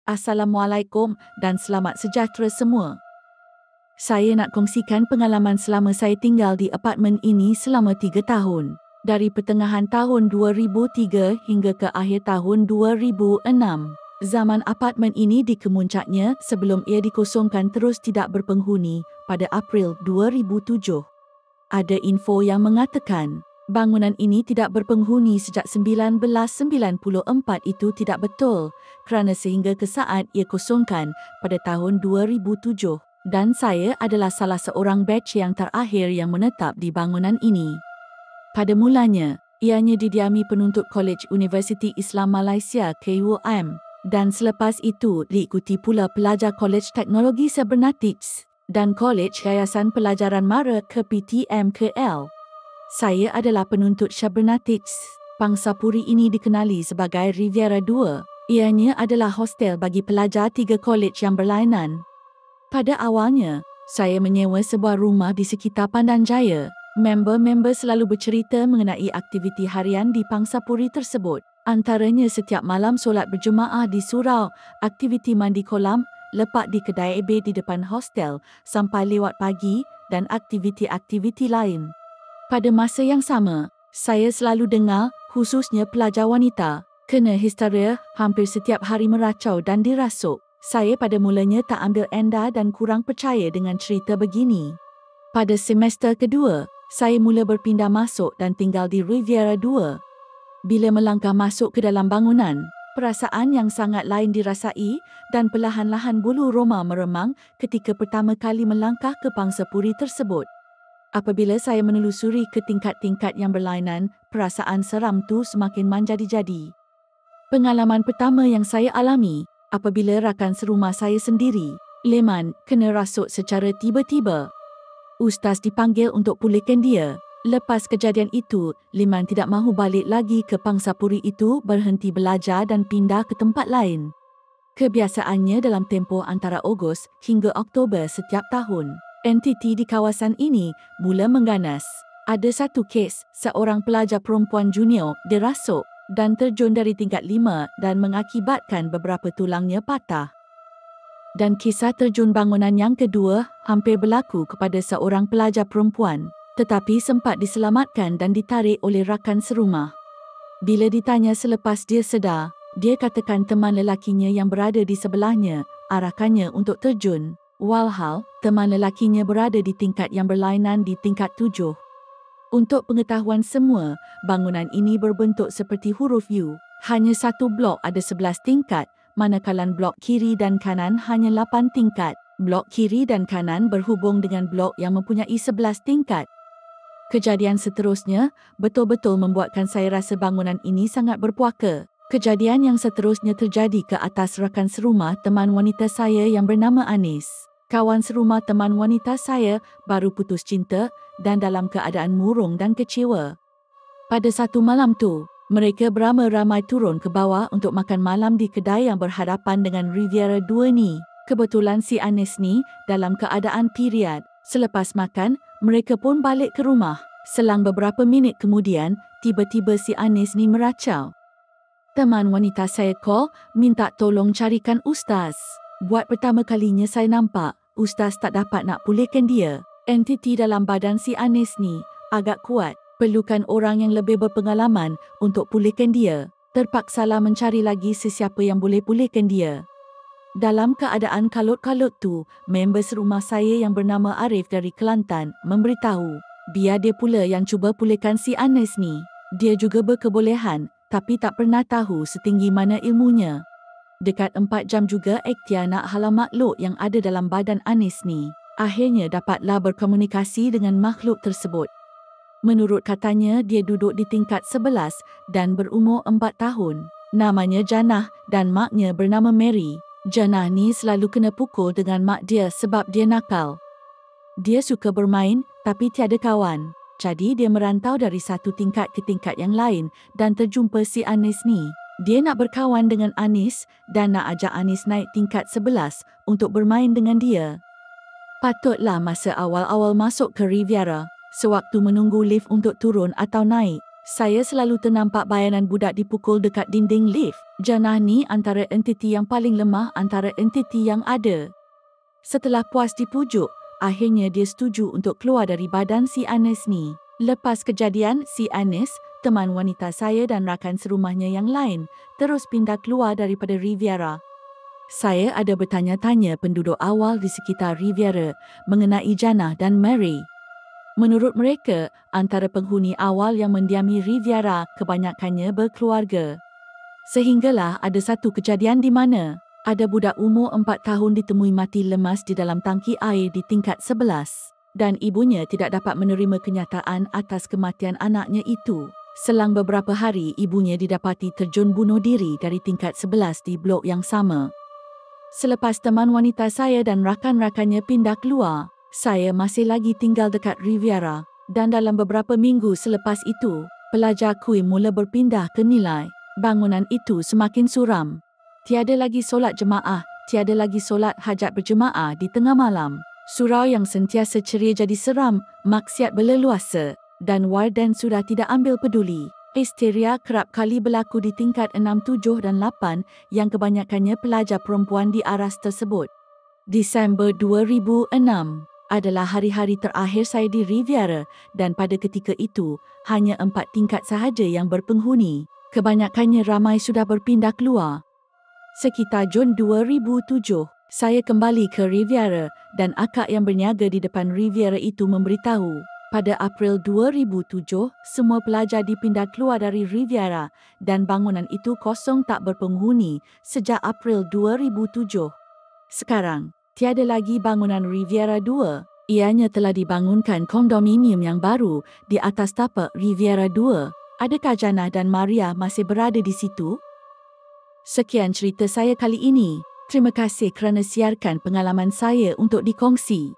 Assalamualaikum dan selamat sejahtera semua. Saya nak kongsikan pengalaman selama saya tinggal di apartmen ini selama 3 tahun. Dari pertengahan tahun 2003 hingga ke akhir tahun 2006. Zaman apartmen ini di kemuncaknya sebelum ia dikosongkan terus tidak berpenghuni pada April 2007. Ada info yang mengatakan bangunan ini tidak berpenghuni sejak 1994 itu tidak betul kerana sehingga ke saat ia kosongkan pada tahun 2007 dan saya adalah salah seorang batch yang terakhir yang menetap di bangunan ini. Pada mulanya, ianya didiami penuntut Kolej Universiti Islam Malaysia KUIM dan selepas itu diikuti pula pelajar Kolej Teknologi Cybernetics dan Kolej Yayasan Pelajaran Mara ke PTM KL. Saya adalah penuntut Cybernetics. Pangsapuri ini dikenali sebagai Riviera 2. Ianya adalah hostel bagi pelajar 3 kolej yang berlainan. Pada awalnya, saya menyewa sebuah rumah di sekitar Pandan Jaya. Member-member selalu bercerita mengenai aktiviti harian di Pangsapuri tersebut. Antaranya setiap malam solat berjemaah di surau, aktiviti mandi kolam, lepak di kedai ebe di depan hostel sampai lewat pagi dan aktiviti-aktiviti lain. Pada masa yang sama, saya selalu dengar, khususnya pelajar wanita, kena histeria hampir setiap hari meracau dan dirasuk. Saya pada mulanya tak ambil endah dan kurang percaya dengan cerita begini. Pada semester kedua, saya mula berpindah masuk dan tinggal di Riviera 2. Bila melangkah masuk ke dalam bangunan, perasaan yang sangat lain dirasai dan perlahan-lahan bulu roma meremang ketika pertama kali melangkah ke Pangsapuri tersebut. Apabila saya menelusuri ke tingkat-tingkat yang berlainan, perasaan seram tu semakin menjadi-jadi. Pengalaman pertama yang saya alami, apabila rakan serumah saya sendiri, Leman, kena rasuk secara tiba-tiba. Ustaz dipanggil untuk pulihkan dia. Lepas kejadian itu, Leman tidak mahu balik lagi ke Pangsapuri itu, berhenti belajar dan pindah ke tempat lain. Kebiasaannya dalam tempoh antara Ogos hingga Oktober setiap tahun. Entiti di kawasan ini mula mengganas. Ada satu kes, seorang pelajar perempuan junior dirasuk dan terjun dari tingkat 5 dan mengakibatkan beberapa tulangnya patah. Dan kisah terjun bangunan yang kedua hampir berlaku kepada seorang pelajar perempuan, tetapi sempat diselamatkan dan ditarik oleh rakan serumah. Bila ditanya selepas dia sedar, dia katakan teman lelakinya yang berada di sebelahnya arahkannya untuk terjun. Walhal, teman lelakinya berada di tingkat yang berlainan di tingkat 7. Untuk pengetahuan semua, bangunan ini berbentuk seperti huruf U. Hanya satu blok ada 11 tingkat, manakala blok kiri dan kanan hanya 8 tingkat. Blok kiri dan kanan berhubung dengan blok yang mempunyai 11 tingkat. Kejadian seterusnya betul-betul membuatkan saya rasa bangunan ini sangat berpuaka. Kejadian yang seterusnya terjadi ke atas rakan serumah teman wanita saya yang bernama Anis. Kawan serumah teman wanita saya baru putus cinta dan dalam keadaan murung dan kecewa. Pada satu malam tu, mereka beramai-ramai turun ke bawah untuk makan malam di kedai yang berhadapan dengan Riviera 2 ni. Kebetulan si Anis ni dalam keadaan period. Selepas makan, mereka pun balik ke rumah. Selang beberapa minit kemudian, tiba-tiba si Anis ni meracau. Teman wanita saya call, minta tolong carikan ustaz. Buat pertama kalinya saya nampak, ustaz tak dapat nak pulihkan dia. Entiti dalam badan si Anis ni agak kuat. Perlukan orang yang lebih berpengalaman untuk pulihkan dia. Terpaksalah mencari lagi sesiapa yang boleh pulihkan dia. Dalam keadaan kalut-kalut tu, member serumah saya yang bernama Arif dari Kelantan memberitahu, biar dia pula yang cuba pulihkan si Anis ni. Dia juga berkebolehan, tapi tak pernah tahu setinggi mana ilmunya. Dekat 4 jam juga ikhtiar nak halau makhluk yang ada dalam badan Anis ni. Akhirnya dapatlah berkomunikasi dengan makhluk tersebut. Menurut katanya, dia duduk di tingkat 11 dan berumur 4 tahun. Namanya Janah dan maknya bernama Mary. Janah ni selalu kena pukul dengan mak dia sebab dia nakal. Dia suka bermain tapi tiada kawan. Jadi dia merantau dari satu tingkat ke tingkat yang lain dan terjumpa si Anis ni. Dia nak berkawan dengan Anis dan nak ajak Anis naik tingkat 11 untuk bermain dengan dia. Patutlah masa awal-awal masuk ke Riviera, sewaktu menunggu lift untuk turun atau naik, saya selalu ternampak bayanan budak dipukul dekat dinding lift. Janah ni antara entiti yang paling lemah antara entiti yang ada. Setelah puas dipujuk, akhirnya dia setuju untuk keluar dari badan si Anis ni. Lepas kejadian, si Anis, teman wanita saya dan rakan serumahnya yang lain, terus pindah keluar daripada Riviera. Saya ada bertanya-tanya penduduk awal di sekitar Riviera mengenai Janah dan Mary. Menurut mereka, antara penghuni awal yang mendiami Riviera kebanyakannya berkeluarga. Sehinggalah ada satu kejadian di mana ada budak umur 4 tahun ditemui mati lemas di dalam tangki air di tingkat 11 dan ibunya tidak dapat menerima kenyataan atas kematian anaknya itu. Selang beberapa hari, ibunya didapati terjun bunuh diri dari tingkat 11 di blok yang sama. Selepas teman wanita saya dan rakan-rakannya pindah keluar, saya masih lagi tinggal dekat Riviera dan dalam beberapa minggu selepas itu, pelajar kuil mula berpindah ke nilai. Bangunan itu semakin suram. Tiada lagi solat jemaah, tiada lagi solat hajat berjemaah di tengah malam. Surau yang sentiasa ceria jadi seram, maksiat berleluasa dan warden sudah tidak ambil peduli. Histeria kerap kali berlaku di tingkat 6, 7 dan 8 yang kebanyakannya pelajar perempuan di aras tersebut. Disember 2006 adalah hari-hari terakhir saya di Riviera dan pada ketika itu, hanya 4 tingkat sahaja yang berpenghuni. Kebanyakannya ramai sudah berpindah keluar. Sekitar Jun 2007, saya kembali ke Riviera dan akak yang berniaga di depan Riviera itu memberitahu. Pada April 2007, semua pelajar dipindah keluar dari Riviera dan bangunan itu kosong tak berpenghuni sejak April 2007. Sekarang, tiada lagi bangunan Riviera 2. Ianya telah dibangunkan kondominium yang baru di atas tapak Riviera 2. Adakah Janah dan Maria masih berada di situ? Sekian cerita saya kali ini. Terima kasih kerana siarkan pengalaman saya untuk dikongsi.